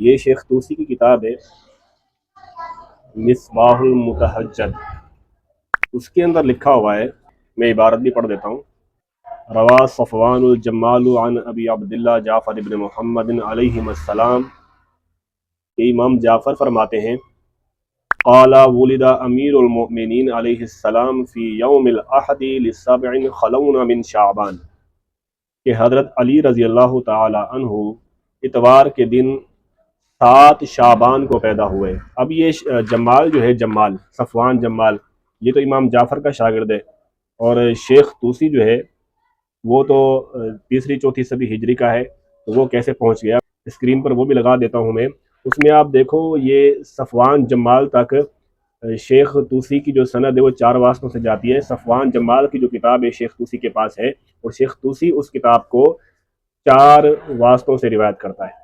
یہ شیخ توسی کی کتاب ہے مصباح المتہجد، اس کے اندر لکھا ہوا ہے، میں عبارت بھی پڑھ دیتا ہوں۔ روا صفوان الجمال عن ابی عبداللہ جعفر ابن محمد علیہم السلام، کہ امام جعفر فرماتے ہیں قال ولد امیر المؤمنین علیہ السلام فی یوم الاحد لسبع خلون من شعبان، کہ حضرت علی رضی اللہ تعالی عنہ اتوار کے دن 7 شعبان کو پیدا ہوئے۔ اب یہ جمال جو ہے، جمال صفوان جمال، یہ تو امام جعفر کا شاگرد ہے، اور شیخ توسی جو ہے وہ تو 3ری-4تھی صدی ہجری کا ہے، تو وہ کیسے پہنچ گیا؟ اسکرین پر وہ بھی لگا دیتا ہوں میں۔ اس میں آپ دیکھو یہ صفوان جمال تک شیخ توسی کی جو سند ہے وہ 4 واسطوں سے جاتی ہے۔ صفوان جمال کی جو کتاب ہے شیخ توسی کے پاس ہے، اور شیخ توسی اس کتاب کو 4 واسطوں سے روایت کرتا ہے۔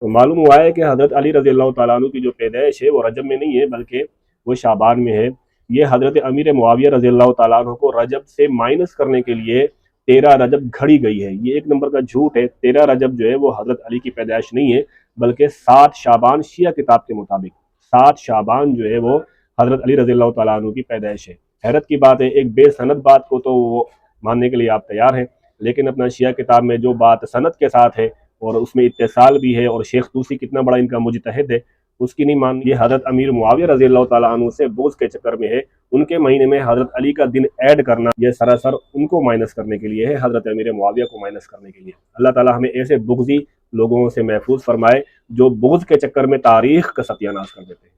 تو معلوم ہوا ہے کہ حضرت علی رضی اللہ تعالیٰ عنہ کی جو پیدائش ہے وہ رجب میں نہیں ہے، بلکہ وہ شعبان میں ہے۔ یہ حضرت امیر معاویہ رضی اللہ تعالیٰ عنہ کو رجب سے مائنس کرنے کے لیے 13 رجب گھڑی گئی ہے۔ یہ ایک نمبر کا جھوٹ ہے۔ 13 رجب جو ہے وہ حضرت علی کی پیدائش نہیں ہے، بلکہ 7 شعبان شیعہ کتاب کے مطابق 7 شعبان جو ہے وہ حضرت علی رضی اللہ تعالیٰ عنہ کی پیدائش ہے۔ حیرت کی بات ہے، ایک بے سند بات کو تو وہ ماننے کے لیے آپ تیار ہیں، لیکن اپنا شیعہ کتاب میں جو بات سند کے ساتھ ہے اور اس میں اتصال بھی ہے، اور شیخ توسی کتنا بڑا ان کا مجتہد ہے، اس کی نہیں مان۔ یہ حضرت امیر معاویہ رضی اللہ تعالیٰ عنہ سے بغض کے چکر میں ہے۔ ان کے مہینے میں حضرت علی کا دن ایڈ کرنا یہ سراسر ان کو مائنس کرنے کے لیے ہے، حضرت امیر معاویہ کو مائنس کرنے کے لیے۔ اللہ تعالیٰ ہمیں ایسے بغضی لوگوں سے محفوظ فرمائے جو بغض کے چکر میں تاریخ کا ستیہ ناش کر دیتے ہیں۔